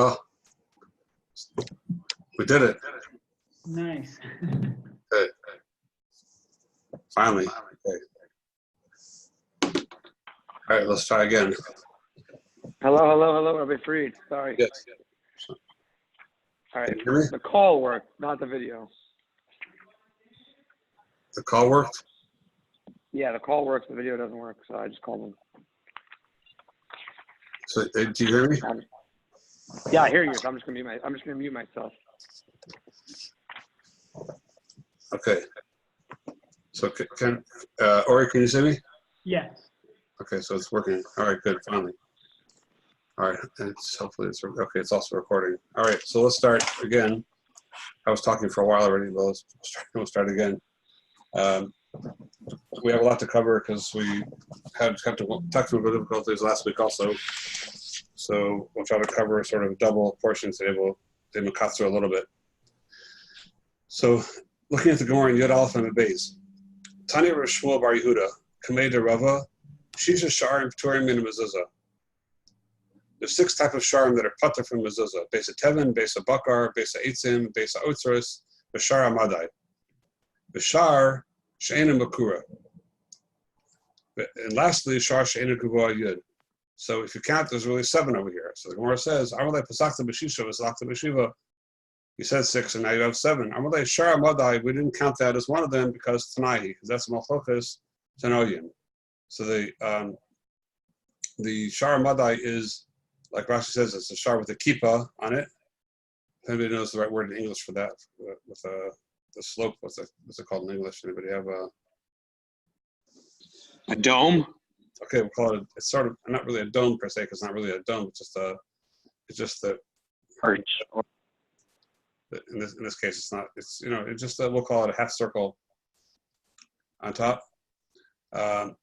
Oh, we did it. Nice. Okay. Finally. Okay. All right, let's try again. Hello, Rabbi Fried. Sorry. Yes. All right. Can you hear me? The call worked, not the video. The call worked? Yeah, the call works. The video doesn't work, so I just called them. So, do you hear me? Yeah, I hear you. So I'm just gonna mute myself. Okay. So can Ori, can you see me? Yes. Okay, so it's working. All right, good. Finally. All right, and hopefully it's okay. It's also recording. All right, so let's start again. I was talking for a while already, but we'll start again. We have a lot to cover because we had technical difficulties last week also. So we'll try to cover sort of double portions today. We'll cut through a little bit. So looking at the Gemara in Yud Aleph and Beis, Tani Rosh Shmuel Bar Yehuda, Kamei de Rava, Shisha Sharim Pturim Min Mezuzah. There's 6 types of sharim that are pater from mezuzah: Beis Tevin, Beis Bakar, Beis Eitzim, Beis Otzros, B'shar Amadai, B'shar She'enim Makura, and lastly Shar She'enim Gavua Yud. So if you count, there's really 7 over here. So the Gemara says, Amalei Pasachta B'Shisha V'Salachta B'Shiva. You said 6, and now you have 7. Amalei Shar Amadai. We didn't count that as one of them because Tanahi, because that's Malchokas Tanoyim. So the Shar Amadai is, like Rashi says, it's a shar with a kippah on it. If anybody knows the right word in English for that, with the slope, what's it called in English? Anybody have a dome? Okay, we'll call it. It's sort of not really a dome per se, because it's not really a dome. It's just the Perch. In this case, it's not. It's it's just we'll call it a half circle on top. Or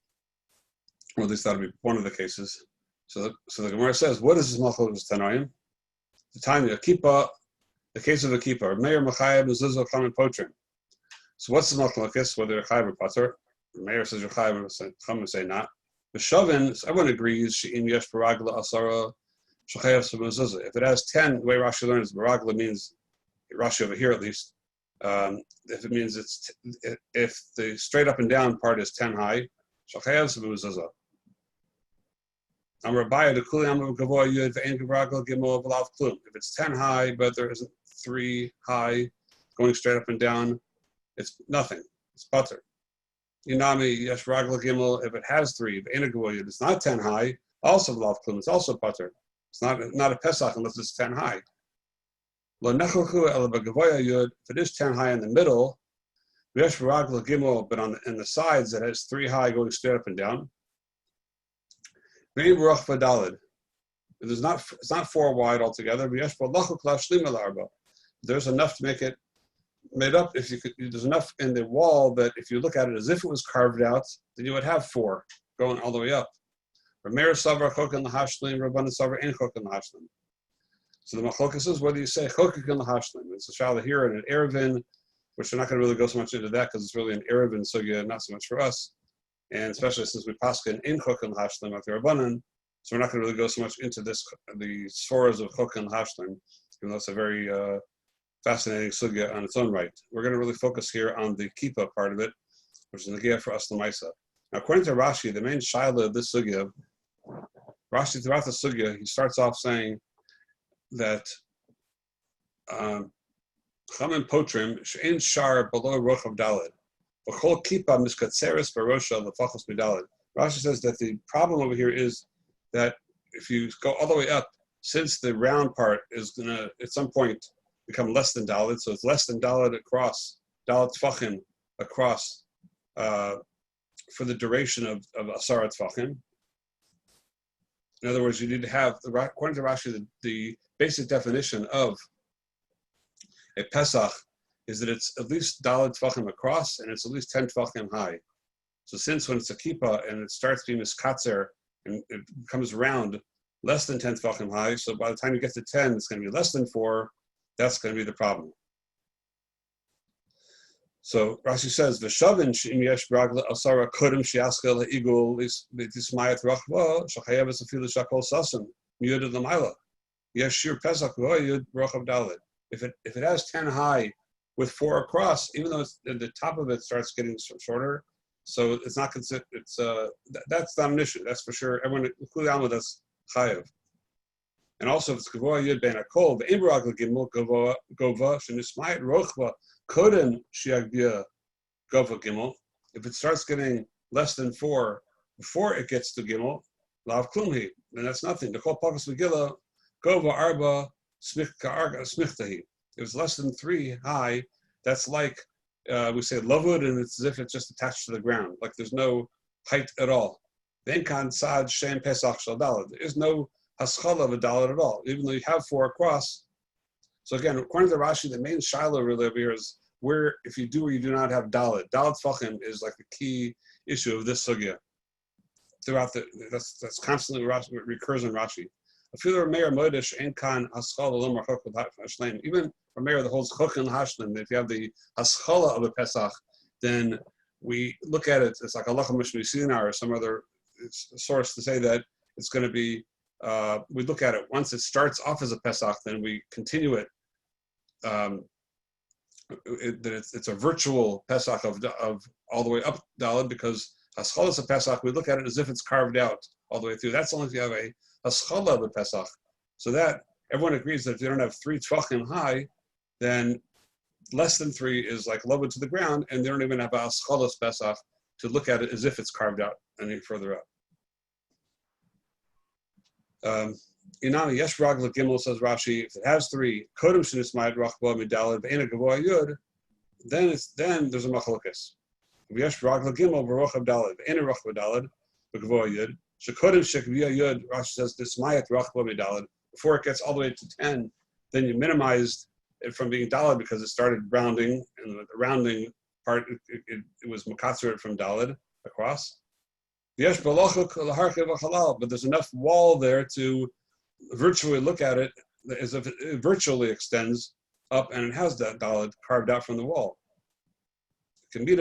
at least that'll be one of the cases. So the Gemara says, what is this Malchus Tanoim? The time of kippah, the case of a kippah, Meir Machayab Mezuzah Cham and Potrim. So what's the Malchus? Whether Chayav or Pater? Meir says Chayav, Cham say not. The Shavin, so everyone agrees, She'im Yesh Baragla Asara Shachayav Mezuzah. If it has 10, the way Rashi learns, Baragla means, Rashi over here at least, if it means if the straight up and down part is 10 high, Shachayav Mezuzah. If it's 10 high, but there isn't 3 high going straight up and down, it's nothing. It's pater. Inami yesh ragla gimel. If it has 3, it's not 10 high. Also v'lav klum. It's also pater. It's not a pesach unless it's 10 high. If it is 10 high in the middle, yesh ragla gimel, but in the sides it has 3 high going straight up and down. It's not 4 wide altogether. There's enough to make it made up. There's enough in the wall that if you look at it as if it was carved out, then you would have 4 going all the way up. So the machlokas is whether you say chokik and lahashlim. It's a shala here and an erevin, which we're not going to really go so much into that because it's really an erevin sugya, not so much for us. And especially since we paskin in chok and hashlim at the rabbanan, so we're not going to really go so much into the sforas of chok and hashlim, even though it's a very fascinating sugya on its own right. We're going to really focus here on the kippah part of it, which is the gear for us l'maisa. Now, according to Rashi, the main shaila of this sugya, Rashi throughout the sugya, he starts off saying that cham and potrim she'en shar below rochav daled. Rashi says that the problem over here is that if you go all the way up, since the round part is going to, at some point, become less than Dalet, so it's less than Dalet across, Dalet Tfachim across, for the duration of Asara Tfachim. In other words, you need to have, according to Rashi, the basic definition of a Pesach is that it's at least Dalet Tfachim across and it's at least 10 Tfachim high. So since when it's a kippah and it starts being miskatzer and it becomes round, less than 10 Tfachim high, so by the time you get to 10, it's going to be less than 4, that's going to be the problem. So Rashi says, "V'shavin she'im yesh bragla asara kodem she'askel ha'igul l'tismayat rachva shachayev esafilu shakol sasim miyuded l'mayla." Yeshir Pesach Yud Rochav Dalet. If it has 10 high with 4 across, even though it's, the top of it starts getting shorter, so it's not considered. It's that's not an issue. That's for sure. Everyone, including Alma, that's chayav. And also, if it's Gavoa Yud Ben Akol, the Imrag Gimel Gavoa Shenismayit Rochva Kodem Shiagbia Gova Gimel. If it starts getting less than 4 before it gets to Gimel, Lav Klumhi, then that's nothing. The Kol Pakas Megillah Gova Arba Smichtahi. If it's less than 3 high, that's like we say lavud, and it's as if it's just attached to the ground, like there's no height at all. Then kan sad shem pesach shel daled. There is no haschala of a daled at all, even though you have 4 across. So again, according to Rashi, the main shiloh really over here is where if you do or you do not have daled. Daled tfachim is like the key issue of this sugya. Throughout that's constantly recurs in Rashi. Even Rameir that holds chok and hashlim, if you have the haschala of a Pesach, then we look at it, it's like Allah Mishmisinar or some other source to say that it's going to be, we look at it, once it starts off as a Pesach, then we continue it, that it's a virtual Pesach of all the way up Daled, because haschala is a Pesach, we look at it as if it's carved out all the way through. That's only if you have a haschala of a Pesach. So that, everyone agrees that if you don't have 3 tvachim high, then less than 3 is like lowered to the ground, and they don't even have a haschalas Pesach to look at it as if it's carved out any further up. Inami Yesh Ragla Gimel, says Rashi, if it has 3, Kodem Shenismayit Rachba Midalad Ve'ena Gavoa Yud, then there's a machlokas. Yesh Ragla Gimel Baruch Abdalad Ve'ena Rachba Dalad Gavoa Yud. Shekodem Shekvia Yud, Rashi says Nismayit Rachba Midalad. Before it gets all the way to 10, then you minimized it from being daled because it started rounding, and the rounding part it was mukatzer from daled across. Yes, but there's enough wall there to virtually look at it as if it virtually extends up, and it has that daled carved out from the wall. Rashi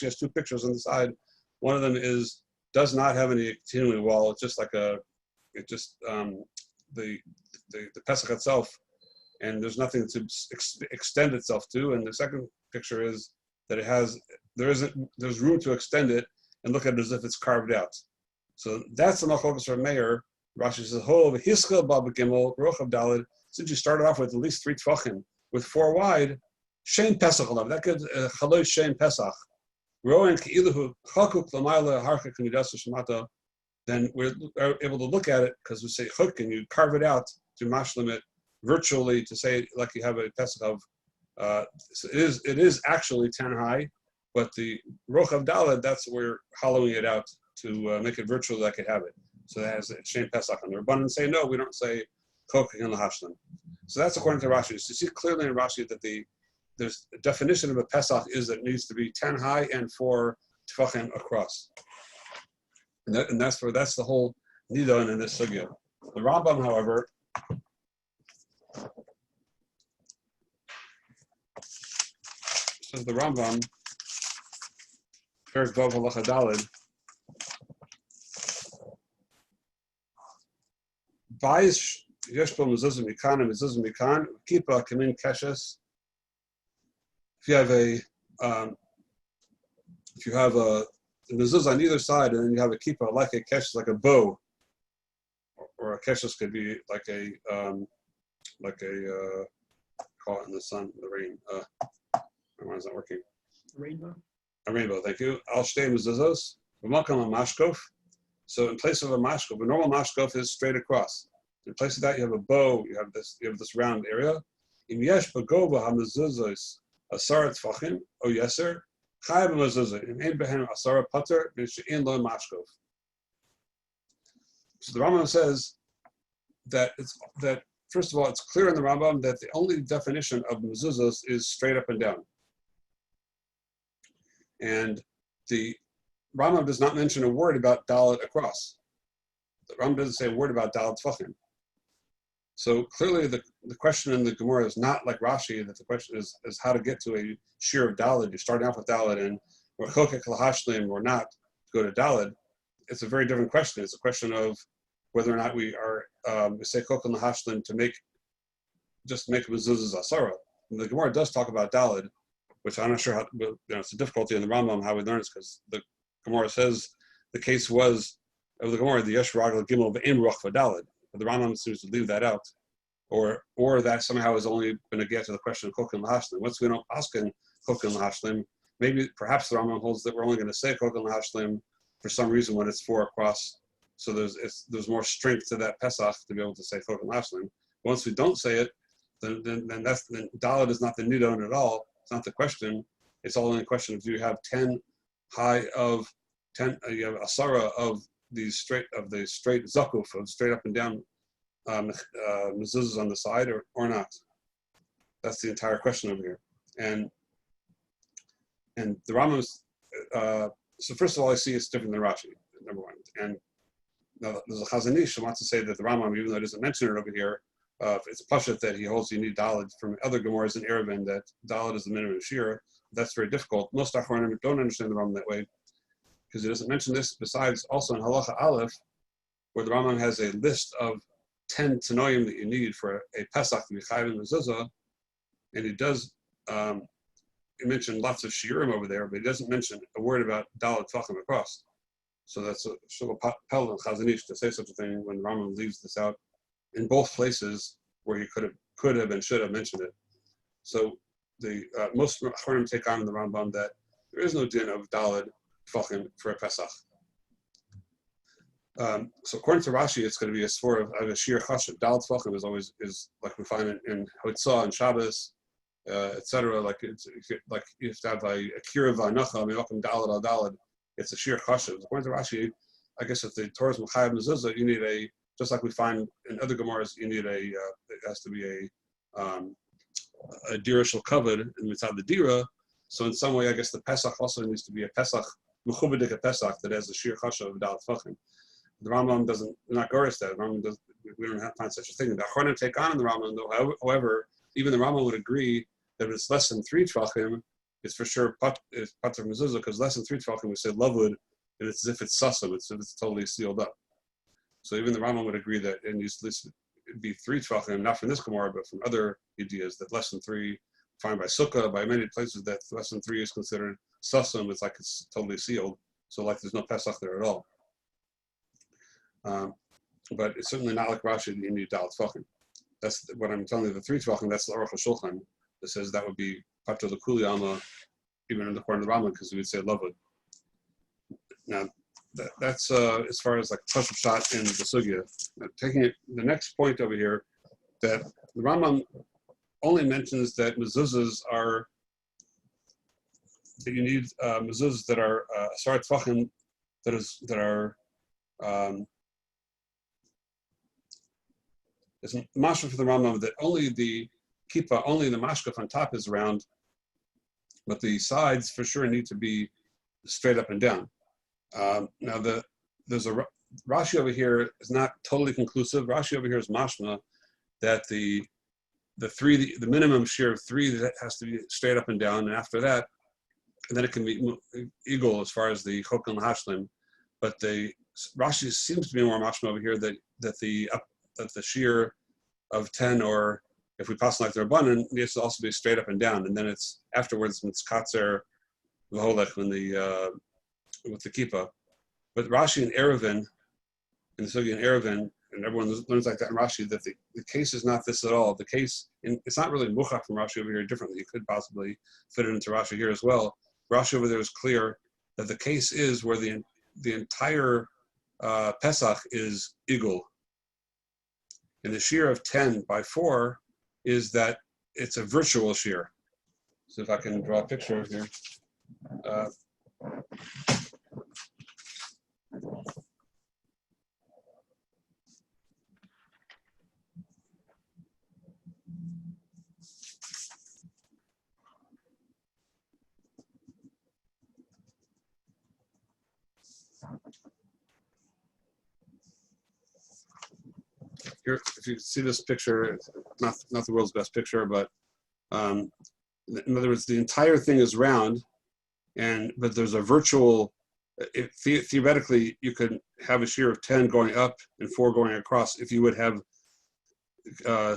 has 2 pictures on the side. One of them does not have any continuing wall. It's just like the Pesach itself, and there's nothing to extend itself to. And the second picture is that there's room to extend it and look at it as if it's carved out. So that's the machlokas for Meir. Rashi says, "Ho v'hiskel baba gimel rochav daled." Since you started off with at least 3 tvachim with 4 wide, shein Pesach alav. That gives chalosh shein Pesach. Then we're able to look at it because we say chuk and you carve it out to mashlim it virtually to say like you have a Pesach of. So it is actually 10 high, but the rochav daled, that's where we're hollowing it out to make it virtual like it have it. So that has a shein Pesach. And the Rabbanan say no, we don't say chuk and lahashlim. So that's according to Rashi. So you see clearly in Rashi that there's a definition of a Pesach is that it needs to be 10 high and 4 tefachim across. And that's the whole nidon in this sugya. The Rambam, however, says the Rambam, Perik Vav Halacha Daled, Bais Yeshbo Mezuzah Mikan and Mezuzah Mikan, Kipa Kamin Keshes. If you have a mezuzah on either side, and then you have a kippah like a keshes, like a bow, or a keshes could be like a call it in the sun, the rain. My mind's not working. Rainbow. A rainbow. Thank you. Al shtei mezuzos. V'makam a mashkof. So in place of a mashkof, a normal mashkof is straight across. In place of that, you have a bow. You have this round area. Im yesh bagova ha-mezuzos asar tfachim o yeser. So the Rambam says that first of all, it's clear in the Rambam that the only definition of mezuzos is straight up and down. And the Rambam does not mention a word about dalet across. The Rambam doesn't say a word about dalet tfachim. So clearly the question in the Gemara is not like Rashi, that the question is how to get to a shear of Daled. You're starting off with Daled, and or chokek lahashlim or not to go to dalid, it's a very different question. It's a question of whether or not we are we say chokek lahashlim to make mezuzahs asara. And the Gemara does talk about dalid, which I'm not sure how. It's a difficulty in the Rambam how we learn it because the Gemara says the case was of the Gemara the yesh ragla gimel ve'im ruach v'dalid, but the Rambam seems to leave that out, or that somehow is only going to get to the question of chokin lahashlim. Once we don't ask in chokin lahashlim, maybe perhaps the Rambam holds that we're only going to say chokin lahashlim for some reason when it's 4 across. So there's more strength to that Pesach to be able to say chokin lahashlim. Once we don't say it, then dalid is not the nidon at all. It's not the question. It's all in the question of do you have 10 high of 10, you have asara of the straight zakuf, of straight up and down mezuzahs on the side or not. That's the entire question over here. And the Rambam's, so first of all, I see it's different than Rashi, number one. And now there's a Chazon Ish who wants to say that the Rambam, even though it doesn't mention it over here, it's a pashut that he holds you need dalid from other Gemaras in Eruvin that dalid is the minimum of shir. That's very difficult. Most Achronim don't understand the Rambam that way because he doesn't mention this. Besides, also in Halacha Aleph, where the Rambam has a list of 10 tanoim that you need for a Pesach to be chayiv in mezuzah, and he does. He mentioned lots of shiurim over there, but he doesn't mention a word about dalid tvachim across. So that's a shul pel and Chazon Ish to say such a thing when the Rambam leaves this out in both places where he could have and should have mentioned it. So the most Achronim take on in the Rambam that there is no din of dalid tvachim for a Pesach. So according to Rashi, it's going to be a svor of a shir chashav. Dalid tvachim is like we find in Hotzah and Shabbos, etc. Like like you have to have a kira v'anacha me'okim dalid al dalid. It's a shir chashav. According to Rashi, I guess if the Torah is mechayev mezuzah, you need a, just like we find in other Gemaras, you need it has to be a dira shel kavod and mitzad the dira. So in some way, I guess the Pesach also needs to be a Pesach, mechubadik a Pesach that has a shir chashav of dalid tvachim. The Rambam doesn't, not goris that. We don't find such a thing. The Achronim take on in the Rambam, though. However, even the Rambam would agree that if it's less than 3 tvachim, it's for sure pater mezuzah, because less than 3 tvachim we say lavud, and it's as if it's susam, it's totally sealed up. So even the Rambam would agree that it needs to be 3 tvachim, not from this Gemara, but from other ideas that less than 3, found by Sukkah, by many places that less than 3 is considered susam. It's like it's totally sealed, so like there's no Pesach there at all. But it's certainly not like Rashi that you need daled tvachim. That's what I'm telling you. The 3 tvachim, that's the Aruch HaShulchan that says that would be pater the kuli alma, even in the corner of the Rambam, because we would say lavud. Now that's as far as like pashut shot in the sugya. Now, taking it the next point over here, that the Rambam only mentions that mezuzahs are that you need mezuzahs that are asar tvachim that are it's mashma for the Rambam that only the kippah, only the mashkaf on top is round, but the sides for sure need to be straight up and down. Now there's a Rashi over here is not totally conclusive. Rashi over here is mashma that the minimum share of 3 that has to be straight up and down, and after that, and then it can be eagle as far as the chokan hashlim. But the Rashi seems to be more mashma over here that the shear of 10, or if we pass like the Rabbanan, needs to also be straight up and down, and then it's afterwards it's katzer v'holech when with the kippah. But Rashi and Eruvin, in the Sugi and Eruvin, and everyone learns like that in Rashi, that the case is not this at all. The case, it's not really muchach from Rashi over here differently. You could possibly fit it into Rashi here as well. Rashi over there is clear that the case is where the entire Pesach is igul. And the shear of 10 by 4 is that it's a virtual shear. So if I can draw a picture here. Here, if you see this picture, it's not the world's best picture, but in other words, the entire thing is round, but there's a virtual. Theoretically, you could have a shear of 10 going up and 4 going across if you would have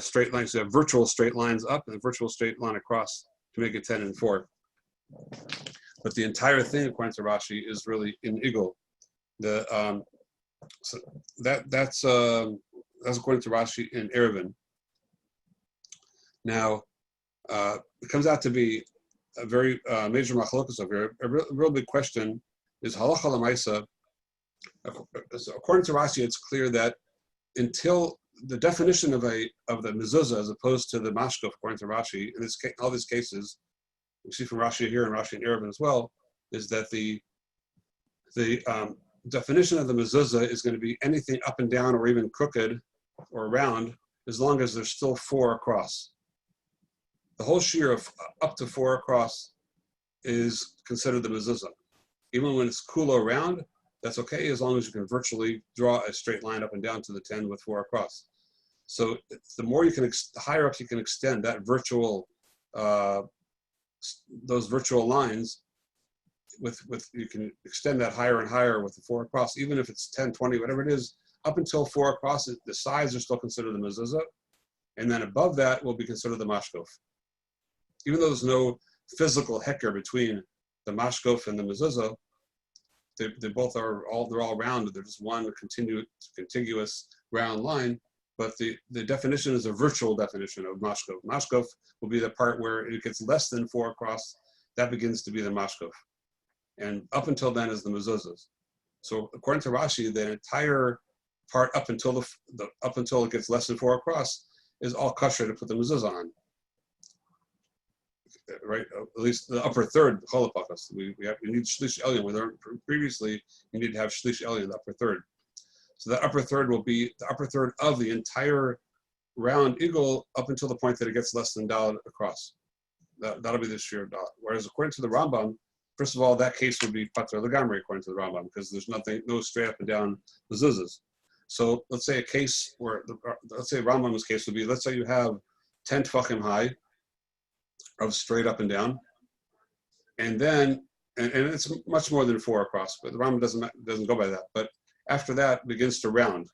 straight lines. You have virtual straight lines up and a virtual straight line across to make it 10 and 4. But the entire thing, according to Rashi, is really in Igul. So that's according to Rashi in Erevin. Now, it comes out to be a very major machlokas over here. A real big question is halacha l'maisa. According to Rashi, it's clear that until the definition of the mezuzah as opposed to the mashkof, according to Rashi, in all these cases, we see from Rashi here and Rashi in Erevin as well, is that the definition of the mezuzah is going to be anything up and down or even crooked or round, as long as there's still 4 across. The whole shear of up to 4 across is considered the mezuzah. Even when it's kulo round, that's okay, as long as you can virtually draw a straight line up and down to the 10 with 4 across. So the more you can, the higher up you can extend that virtual, those virtual lines, with you can extend that higher and higher with the 4 across, even if it's 10, 20, whatever it is, up until 4 across, the sides are still considered the mezuzah, and then above that will be considered the mashkof. Even though there's no physical hecker between the mashkof and the mezuzah, they both are they're all round. They're just one contiguous round line. But the definition is a virtual definition of mashkof. Mashkof will be the part where it gets less than 4 across. That begins to be the mashkof, and up until then is the mezuzahs. So according to Rashi, the entire part up until up until it gets less than 4 across is all kosher to put the mezuzah on. Right, at least the upper third, cholapakas. We need shlish elyon. We learned previously you need to have shlish elyon, the upper third. So the upper third will be the upper third of the entire round eagle up until the point that it gets less than daled across. That'll be the shear of daled. Whereas according to the Rambam, first of all, that case would be pater legamri according to the Rambam, because there's no straight up and down mezuzahs. So let's say a case where, let's say Rambam's case would be, let's say you have 10 tefachim high of straight up and down, and then and it's much more than 4 across, but the Rambam doesn't go by that. But after that begins to round.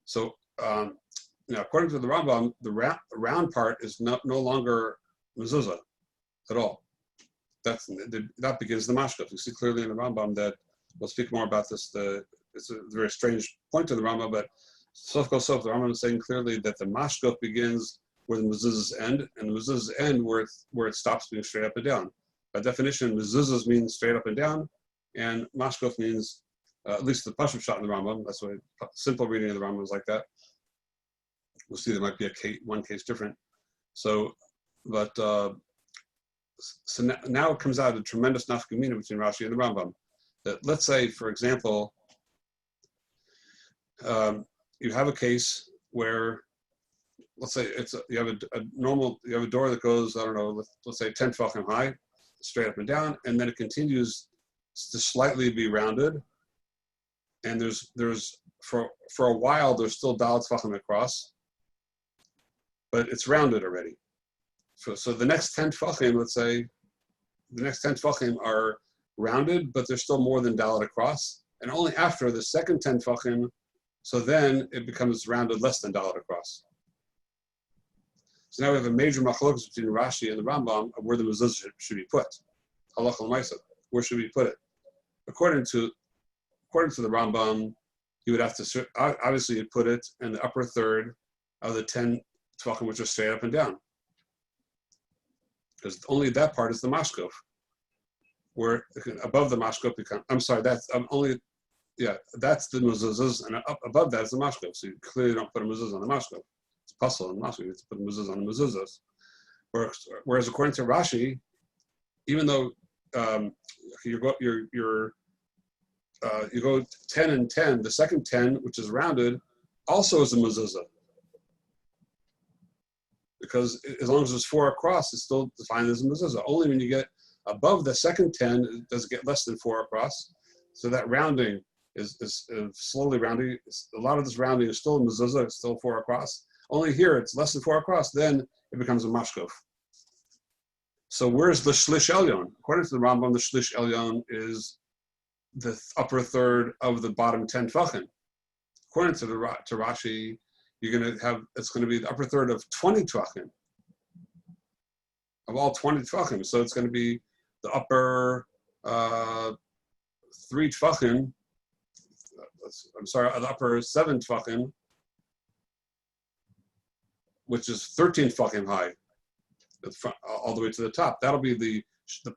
So now, according to the Rambam, the round part is no longer mezuzah at all. That begins the mashkof. You see clearly in the Rambam that we'll speak more about this. It's a very strange point in the Rambam, but sof kol sof, the Rambam is saying clearly that the mashkof begins where the mezuzahs end, and the mezuzahs end where it stops being straight up and down. By definition, mezuzahs means straight up and down, and mashkof means, at least the pashut shot in the Rambam, that's why simple reading of the Rambam is like that. We'll see there might be one case different. So, but so now it comes out a tremendous nafkamina between Rashi and the Rambam. That let's say, for example, you have a case where, let's say you have a door that goes, I don't know, let's say 10 tefachim high, straight up and down, and then it continues to slightly be rounded, and there's for a while there's still daled tefachim across, but it's rounded already. So the next 10 tefachim, let's say, the next 10 tefachim are rounded, but there's still more than daled across, and only after the second 10 tefachim, so then it becomes rounded less than daled across. So now we have a major machlokas between Rashi and the Rambam of where the mezuzah should be put. Halacha l'maisa, where should we put it? According to the Rambam, you would have to obviously you'd put it in the upper third of the 10 tefachim which are straight up and down, because only that part is the mashkof. Where above the mashkof that's the mezuzahs, and up above that is the mashkof. So you clearly don't put a mezuzah on the mashkof. It's puzzle and mashkof. You have to put mezuzah on the mezuzahs. Whereas according to Rashi, even though you go 10 and 10, the second 10, which is rounded, also is a mezuzah. Because as long as there's 4 across, it's still defined as a mezuzah. Only when you get above the second 10, does it get less than 4 across. So that rounding is slowly rounding. A lot of this rounding is still a mezuzah, it's still 4 across. Only here, it's less than 4 across, then it becomes a mashkof. So where's the Shlish Elyon? According to the Rambam, the Shlish Elyon is the upper third of the bottom 10 tefachim. According to Rashi, it's going to be the upper third of 20 tefachim. Of all 20 tefachim. So it's going to be the upper 3 tefachim. The upper 7 tefachim, which is 13 tefachim high, all the way to the top. That'll be the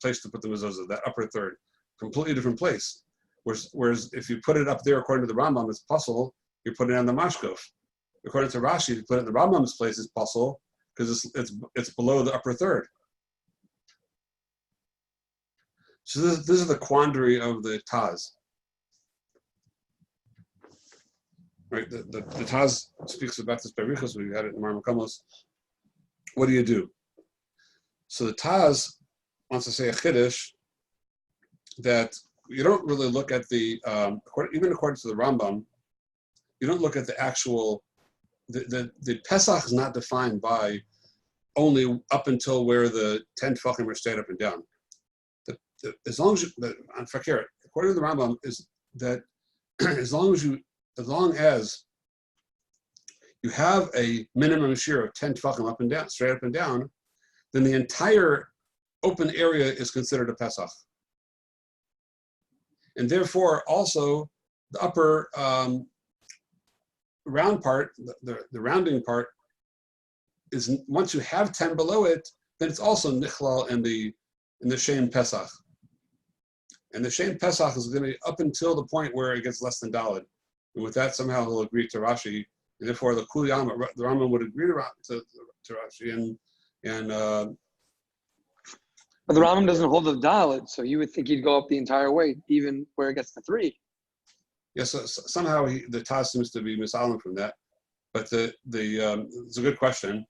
place to put the mezuzah, that upper third. Completely different place. Whereas if you put it up there, according to the Rambam, it's puzzle, you're putting it on the mashkof. According to Rashi, if you put it in the Rambam's place, it's puzzle, because it's below the upper third. So this is the quandary of the Taz. Right, the Taz speaks about this by Riches. We had it in Mar Makamos. What do you do? So the Taz wants to say a chiddush that you don't really look at the even according to the Rambam, you don't look at the actual the Pesach is not defined by only up until where the 10 tefachim are straight up and down. As long as according to the Rambam, is that as long as you have a minimum share of 10 tefachim up and down, straight up and down, then the entire open area is considered a Pesach. And therefore, also, the upper round part, the rounding part, is once you have 10 below it, then it's also nichlal in the Shem Pesach. And the Shem Pesach is going to be up until the point where it gets less than Daled. And with that, somehow he'll agree to Rashi, and therefore the Kuliyama, the Rambam would agree to Rashi, But the Rambam doesn't hold the Dalet, so you would think he'd go up the entire way, even where it gets to 3. Yes, so somehow the Taz seems to be misalim from that. But it's a good question.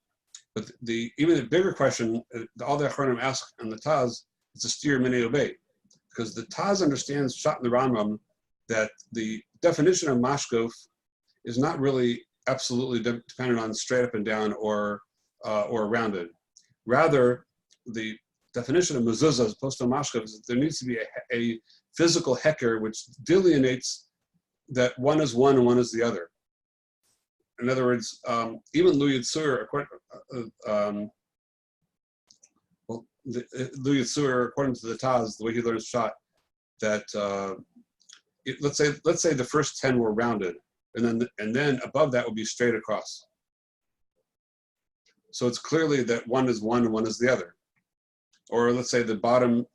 But even the bigger question, all the Achronim ask on the Taz, is a steer minei obey, because the Taz understands shot in the Rambam that the definition of mashkof is not really absolutely dependent on straight up and down or rounded. Rather, the definition of mezuzah as opposed to mashkof is that there needs to be a physical heker which delineates that one is one and one is the other. In other words, even Lu Yitzur, Lu Yitzur, according to the Taz, the way he learns shot, that let's say the first 10 were rounded, and then above that would be straight across. So it's clearly that one is one and one is the other. Or let's say the bottoms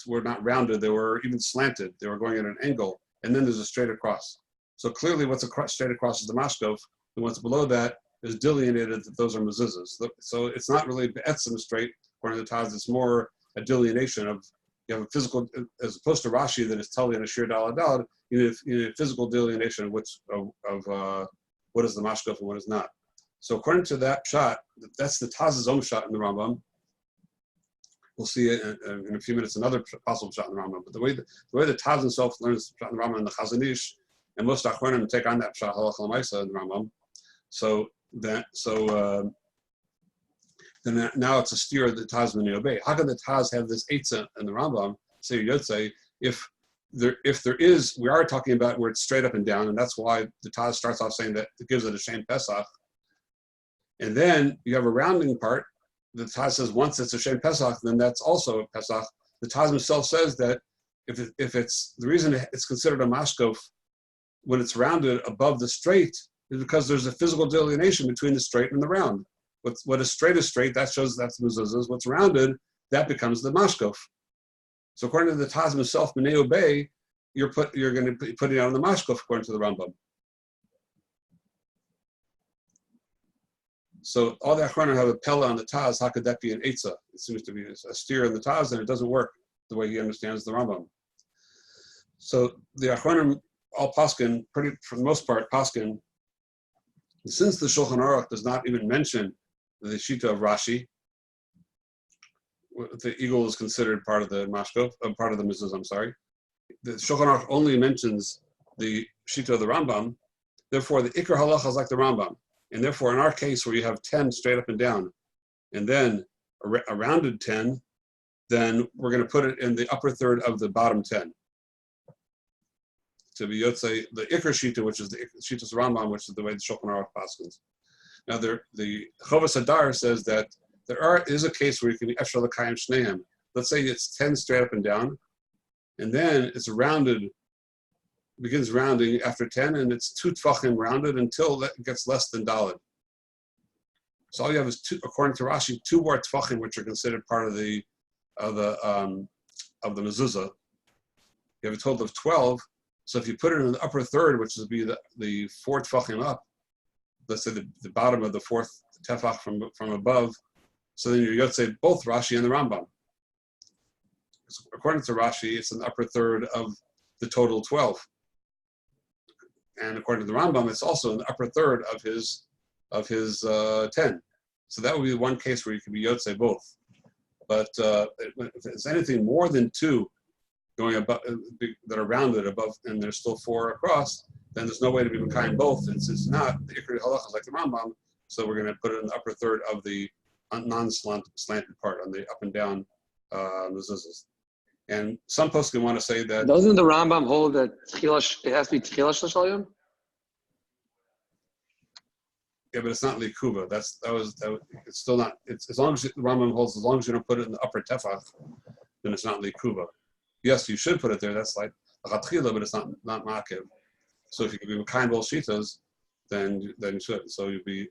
were not rounded; they were even slanted. They were going at an angle, and then there's a straight across. So clearly, what's straight across is the mashkof, and what's below that is delineated that those are mezuzahs. So it's not really be'etzim straight, according to the Taz. It's more a delineation of, you have a physical, as opposed to Rashi that is telling in a shir dalad, you need a physical delineation of what is the mashkof and what is not. So according to that shot, that's the Taz's own shot in the Rambam. We'll see it in a few minutes, another possible shot in the Rambam. But the way the Taz himself learns shot in the Rambam and the Chazon Ish, and most Achronim take on that shot halacha l'maisa in the Rambam. Then now it's a steer of the Taz minei obey. How can the Taz have this eitzah in the Rambam? Say Yotzei, if there is, we are talking about where it's straight up and down, and that's why the Taz starts off saying that it gives it a Shem Pesach. And then you have a rounding part. The Taz says once it's a Shem Pesach, then that's also a Pesach. The Taz himself says that if it's the reason it's considered a mashkof when it's rounded above the straight is because there's a physical delineation between the straight and the round. What is straight, that shows that's mezuzahs. What's rounded, that becomes the mashkof. So according to the Taz himself, minei obey, you're going to be putting it on the mashkof according to the Rambam. So all the Achronim have a pella on the Taz. How could that be an eitzah? It seems to be a steer in the Taz, and it doesn't work the way he understands the Rambam. So the Achronim all paskin, for the most part, paskin. Since the Shulchan Aruch does not even mention the shita of Rashi, the eagle is considered part of the mashkof, part of the mezuzah. I'm sorry. The Shulchan Aruch only mentions the shita of the Rambam. Therefore, the ikar halacha is like the Rambam. And therefore, in our case, where you have 10 straight up and down, and then a rounded 10, then we're going to put it in the upper third of the bottom 10. To be Yotzei, the Iker Shita, which is the Shitas Rambam, which is the way the Shulchan Aruch paskins. Now, the Chovas Hadar says that is a case where you can be Efshal L'Kayim Shneim. Let's say it's 10 straight up and down, and then it's rounded, begins rounding after 10, and it's 2 Tvachim rounded until it gets less than Daled. So all you have is, according to Rashi, 2 more Tvachim, which are considered part of the mezuzah. You have a total of 12. So if you put it in the upper third, which would be the 4 tefachim up, let's say the bottom of the 4th tefach from above, so then you're Yotzei both Rashi and the Rambam. So according to Rashi, it's in the upper third of the total 12. And according to the Rambam, it's also in the upper third of his 10. So that would be one case where you could be Yotzei both. But if it's anything more than 2 going above that are rounded above, and there's still 4 across, then there's no way to be Mekayim both. And since it's not, the Iker Halacha is like the Rambam, so we're going to put it in the upper third of the non-slanted part, on the up and down mezuzahs. And some poskim want to say that. Doesn't the Rambam hold that it has to be Tchilah Shloshayim? Yeah, but it's not likuva. It's still not. It's as long as the Rambam holds, as long as you don't put it in the upper tefach, then it's not likuva. Yes, you should put it there. That's like a chatchila, but it's not makiv. So if you can be kind both shitas, then you should. So you'd be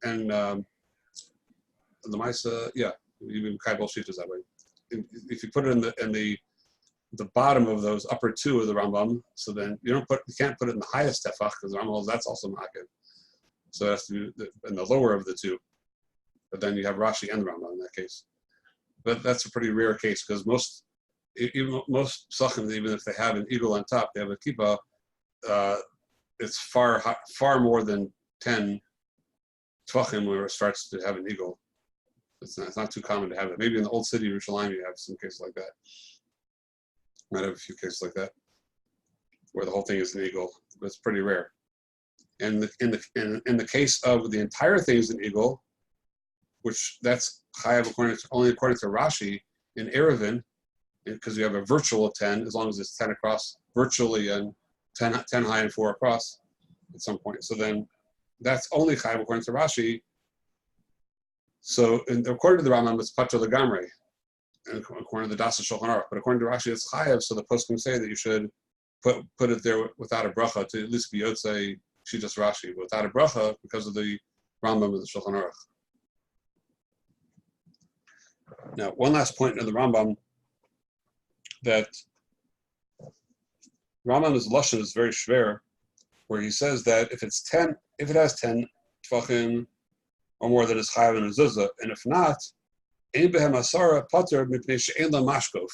and the Maisa, yeah, you'd be kind both shitas that way. If you put it in the bottom of those upper 2 of the Rambam, so then you can't put it in the highest tefach, because the Rambam holds that's also makiv. So it has to be in the lower of the 2. But then you have Rashi and Rambam in that case. But that's a pretty rare case, because most psachim, even if they have an eagle on top, they have a kippah, it's far more than 10 tvachim where it starts to have an eagle. It's not too common to have it. Maybe in the old city of Yerushalayim you have some cases like that. Might have a few cases like that, where the whole thing is an eagle, but it's pretty rare. And in the case of the entire thing is an eagle, which that's chayav only according to Rashi in Erevin, because you have a virtual 10, as long as it's 10 across virtually and 10 high and 4 across at some point. So then that's only chayav according to Rashi. So according to the Rambam, it's patra legamrei, and according to the Dasa Shulchan Aruch. But according to Rashi, it's chayav. So the poskim say that you should put it there without a bracha to at least be yotzei shitas Rashi, but without a bracha because of the Rambam of the Shulchan Aruch. Now, one last point in the Rambam, that Rambam's lashon is very shver, where he says that if it has 10 tefachim or more than is chayav in a zuzah, and if not, ein behem asara pater mipnei she'ein la mashkof.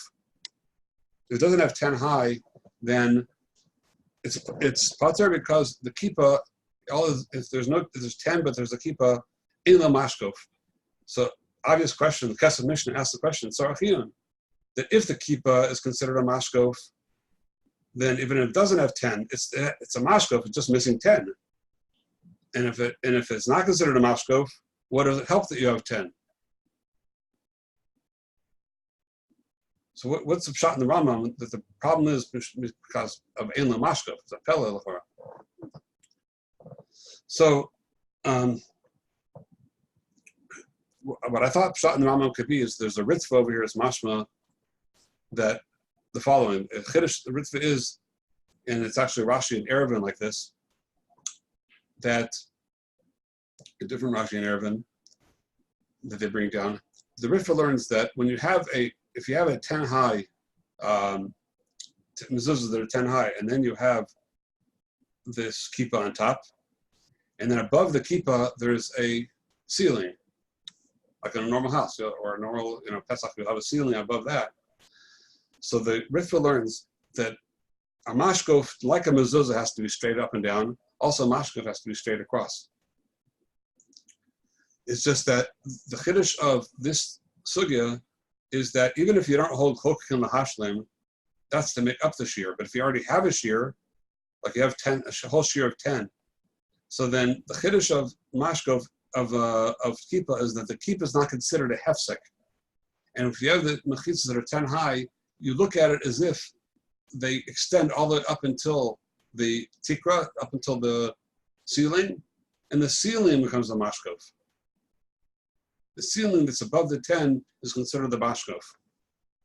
If it doesn't have 10 high, then it's pater because the kippah, if there's 10 but there's a kippah, ein la mashkof. So obvious question, the Kesef Mishnah asks the question, Sarachiyun, that if the kippah is considered a mashkof, then even if it doesn't have 10, it's a mashkof, it's just missing 10. And if it's not considered a mashkof, what does it help that you have 10? So what's the pshat in the Rambam? That the problem is because of ein la mashkof, it's a pele l'chora. So what I thought pshat in the Rambam could be is there's a ritzvah over here, it's mashma, that the following. Chiddush, the ritzvah is, and it's actually Rashi and Erevin like this, that a different Rashi and Erevin that they bring down. The ritzvah learns that when you have if you have a 10 high, mezuzahs that are 10 high, and then you have this kippah on top, and then above the kippah there's a ceiling, like in a normal house or a normal, Pesach, you'll have a ceiling above that. So the Ritva learns that a mashkof, like a mezuzah, has to be straight up and down. Also, mashkof has to be straight across. It's just that the chiddush of this sugya is that even if you don't hold chokim lahashlim, that's to make up the shear. But if you already have a shear, like you have 10, a whole shear of 10, so then the chiddush of mashkof kippah is that the kippah is not considered a hefsek. And if you have the mechitzas that are 10 high, you look at it as if they extend all the way up until the tikra, up until the ceiling, and the ceiling becomes the mashkov. The ceiling that's above the 10 is considered the mashkov.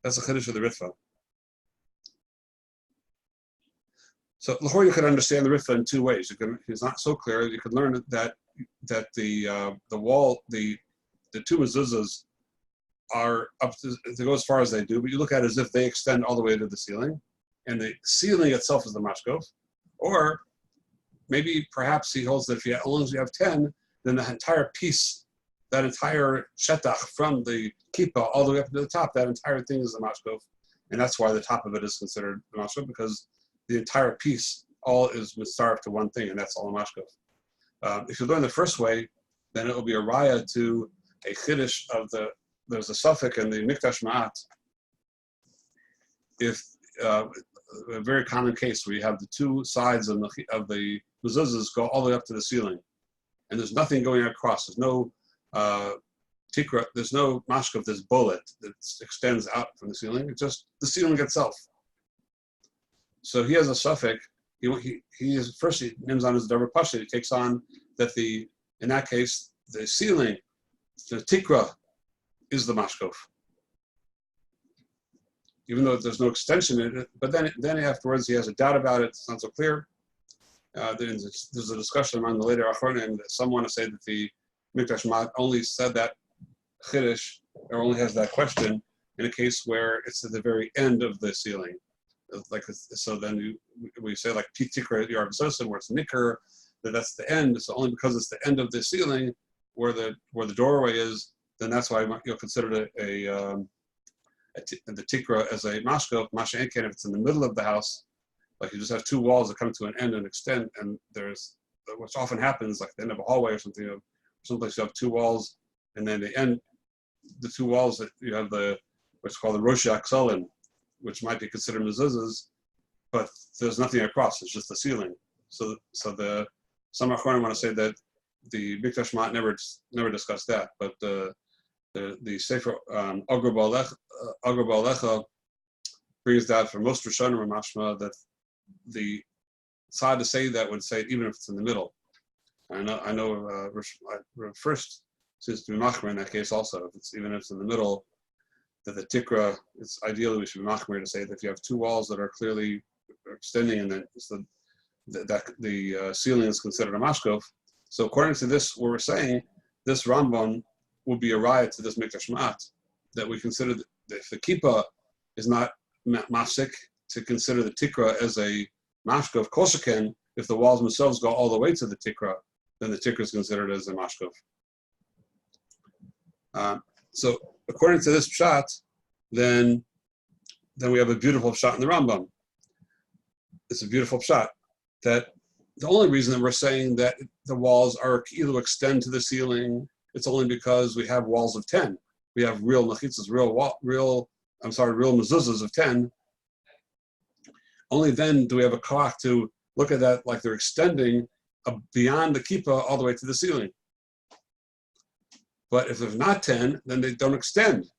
That's the chiddush of the Ritva. So l'chor you could understand the Ritva in two ways. It's not so clear. You could learn that the wall, the two mezuzahs are up to go as far as they do, but you look at it as if they extend all the way to the ceiling, and the ceiling itself is the mashkov. Or maybe perhaps he holds that if as long as you have 10, then the entire piece, that entire shetach from the kippah all the way up to the top, that entire thing is the mashkov. And that's why the top of it is considered the mashkov, because the entire piece all is mitzaref to one thing, and that's all the mashkov. If you learn the first way, then it will be a raya to a chiddush of there's a suffix in the mikdash ma'at. If a very common case where you have the two sides of the mezuzahs go all the way up to the ceiling, and there's nothing going across. There's no tikra. There's no mashkov. There's bullet that extends out from the ceiling. It's just the ceiling itself. So he has a suffix. He is first he names on his davar pasha. He takes on that in that case the ceiling, the tikra, is the mashkov. Even though there's no extension in it, but then afterwards he has a doubt about it. It's not so clear. There's a discussion among the later achronim that some want to say that the mikdash ma'at only said that chiddush, or only has that question in a case where it's at the very end of the ceiling. Like so, then we say like tikra yarv zosim, where it's nicker, that's the end. So only because it's the end of the ceiling where the doorway is, then that's why you'll consider it the tikra as a mashkov. Masha enken if it's in the middle of the house, like you just have two walls that come to an end and extend, and there's, which often happens, like the end of a hallway or something. Someplace you have two walls, and then the two walls that you have what's called the rosh aksalim, which might be considered mezuzahs, but there's nothing across. It's just the ceiling. So some achronim want to say that the mikdash ma'at never discussed that, but the Sefer Agur Ba'alecha brings that from most Rishonim and Mashma that the side to say that would say it even if it's in the middle. I know first seems to be machmer in that case also. Even if it's in the middle, that the tikra, it's ideally we should be machmer to say that if you have two walls that are clearly extending and then the ceiling is considered a mashkov. So according to this, what we're saying, this Rambam would be a riot to this mikdash ma'at, that we consider that if the kippah is not mafsik, to consider the tikra as a mashkov koshaken, if the walls themselves go all the way to the tikra, then the tikra is considered as a mashkov. So according to this pshat, then we have a beautiful pshat in the Rambam. It's a beautiful pshat that the only reason that we're saying that the walls are either extend to the ceiling, it's only because we have walls of 10. We have real mechitzas, real mezuzahs of 10. Only then do we have a koach to look at that like they're extending beyond the kippah all the way to the ceiling. But if there's not 10, then they don't extend.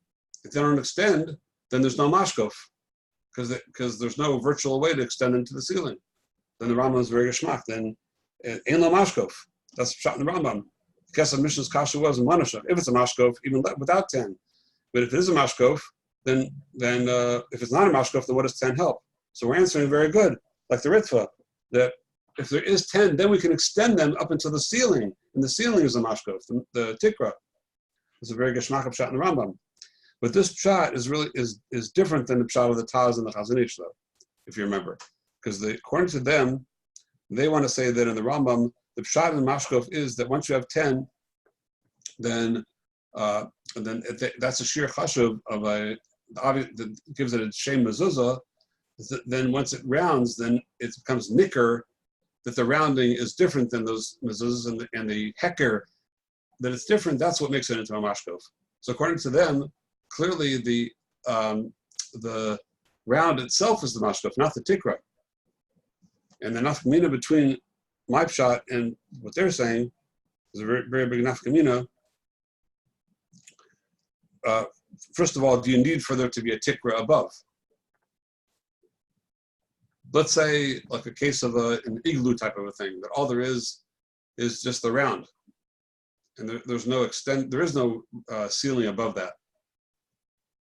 If they don't extend, then there's no mashkov, because there's no virtual way to extend into the ceiling. Then the Rambam is very geschmack. Then ein lo mashkov. That's shot in the Rambam. Kesef Mishnah's kasha was in manashov. If it's a mashkov, even without 10. But if it is a mashkov, then if it's not a mashkov, then what does 10 help? So we're answering very good, like the Ritva, that if there is 10, then we can extend them up into the ceiling, and the ceiling is a mashkov, the tikra. It's a very geschmack of pshat in the Rambam. But this pshat is different than the pshat of the Taz and the Chazon Ish, though, if you remember. Because according to them, they want to say that in the Rambam, the pshat in the mashkov is that once you have 10, then that's a sheer chashuv of that gives it a shem mezuzah. Then once it rounds, then it becomes nicker, that the rounding is different than those mezuzahs and the heker, that it's different. That's what makes it into a mashkov. So according to them, clearly the round itself is the mashkov, not the tikra. And the nafkamina between my pshat and what they're saying There's a very, very big nafkamina. First of all, do you need for there to be a tikra above? Let's say, like a case of an igloo type of a thing, that all there is just the round, and there's no there is no ceiling above that.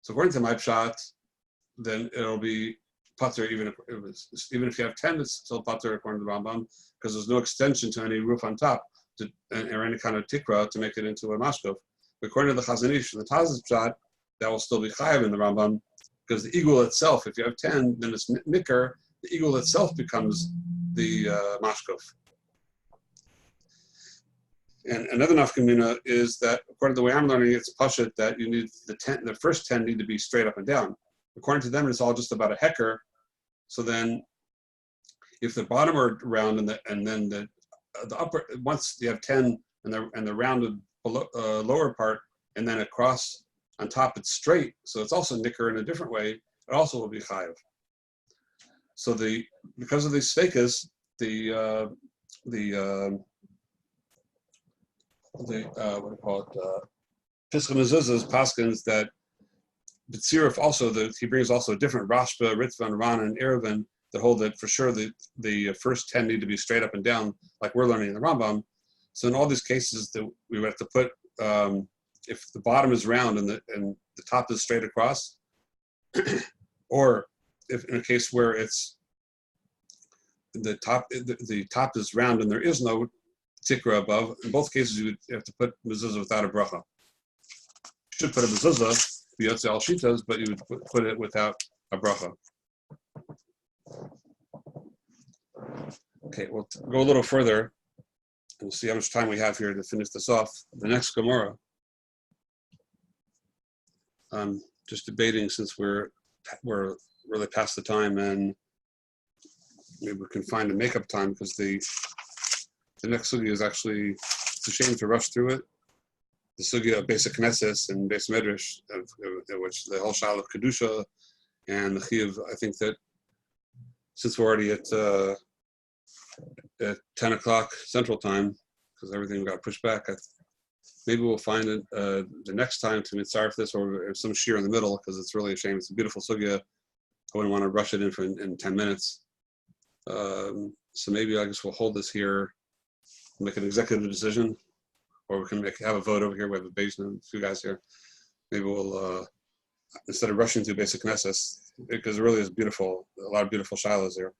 So according to my pshat, then it'll be pater even if you have 10, it's still pater according to the Rambam, because there's no extension to any roof on top or any kind of tikra to make it into a mashkov. But according to the Chazon Ish and the Taz's pshat, that will still be chayav in the Rambam, because the eagle itself, if you have 10, then it's nicker. The eagle itself becomes the mashkov. And another nafkamina is that, according to the way I'm learning, it's pashut that you need the first 10 need to be straight up and down. According to them, it's all just about a hecker. So then, if the bottom are round and then the upper, once you have 10 and the rounded below, lower part, and then across on top it's straight, so it's also nicker in a different way. It also will be chayav. So because of these sfekas, what do you call it? Pischei Mezuzahs paskins that B'tziruf also he brings also a different Rashba, Ritva, Ran, and Eruvin that hold that for sure the first 10 need to be straight up and down, like we're learning in the Rambam. So in all these cases, that we would have to put if the bottom is round and the top is straight across, or if in a case where it's the top is round and there is no tikra above, in both cases you would have to put mezuzah without a bracha. You should put a mezuzah b'yotze al shitas, but you would put it without a bracha. Okay, we'll go a little further and we'll see how much time we have here to finish this off. The next Gemara. Just debating since we're really past the time, and maybe we can find a makeup time, because the next sugya is actually, it's a shame to rush through it. The sugya of basic knesses and basic medrash, which the whole shal of kedusha and the chiyuv. I think that since we're already at 10 o'clock Central Time, because everything got pushed back, maybe we'll find it the next time to mitzaref this, or some shear in the middle, because it's really a shame. It's a beautiful sugya. I wouldn't want to rush it in 10 minutes. So maybe I guess we'll hold this here, make an executive decision, or we can have a vote over here. We have a basement, a few guys here. Maybe we'll, instead of rushing through basic knesses, because it really is beautiful, a lot of beautiful shilas here,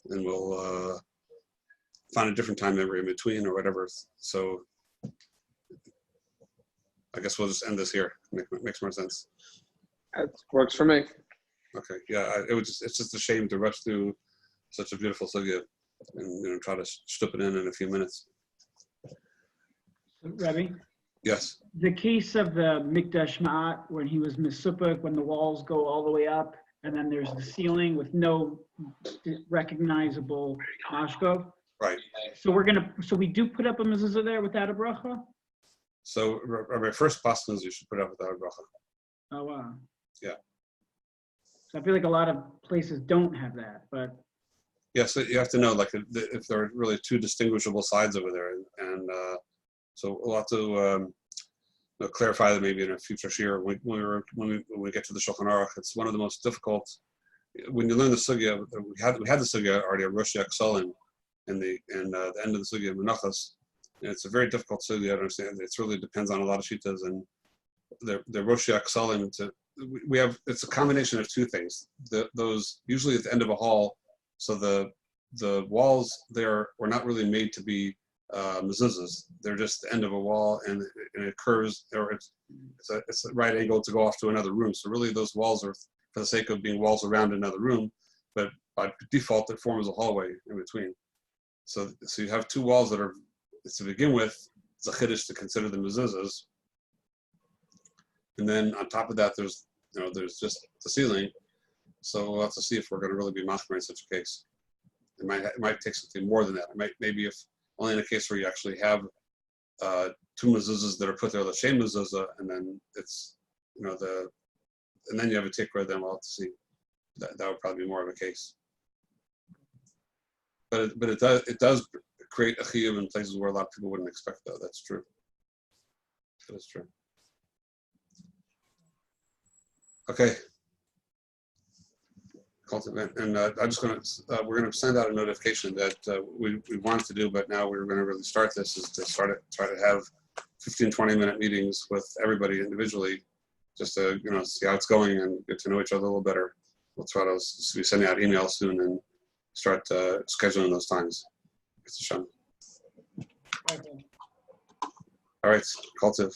and we'll find a different time memory in between or whatever. So I guess we'll just end this here. Makes more sense. That works for me. Okay, yeah, it's just a shame to rush through such a beautiful sugya and try to strip it in a few minutes. Rebbe, Yes. the case of the Mikdash Ma'at, when he was Misupuk, when the walls go all the way up, and then there's the ceiling with no recognizable mashkov. Right. So we do put up a mezuzah there without a bracha? So my first pasuk is you should put up without a bracha. Oh, wow. Yeah. So I feel like a lot of places don't have that, but. Yeah, so you have to know, like, if there are really two distinguishable sides over there, and so we'll have to clarify that maybe in a future year when we get to the Shulchan Aruch. It's one of the most difficult. When you learn the sugya, we had the sugya already at Rosh Yaksalim in the end of the sugya Menachos. And it's a very difficult sugya to understand. It really depends on a lot of shitas, and the Rosh Yaksalim. It's a combination of two things. Those usually at the end of a hall. So the walls there were not really made to be mezuzahs. They're just the end of a wall, and it curves, or it's a right angle to go off to another room. So really, those walls are for the sake of being walls around another room, but by default, it forms a hallway in between. So you have two walls that are, to begin with, it's a chiddush to consider them mezuzahs, and then on top of that, there's just the ceiling. So we'll have to see if we're going to really be machmer in such a case. It might take something more than that. Maybe if only in a case where you actually have two mezuzahs that are put there, l'shem mezuzah, and then it's and then you have a tikra. Then we'll have to see. That would probably be more of a case. But it does create a chiyuv in places where a lot of people wouldn't expect, though. That's true. That is true. Okay. And I'm just going to, we're going to send out a notification that we wanted to do, but now we're going to really start this, is to try to have 15, 20-minute meetings with everybody individually, just to, see how it's going and get to know each other a little better. We'll try to be sending out emails soon and start scheduling those times. It's a shame. Okay. All right, Kultiv.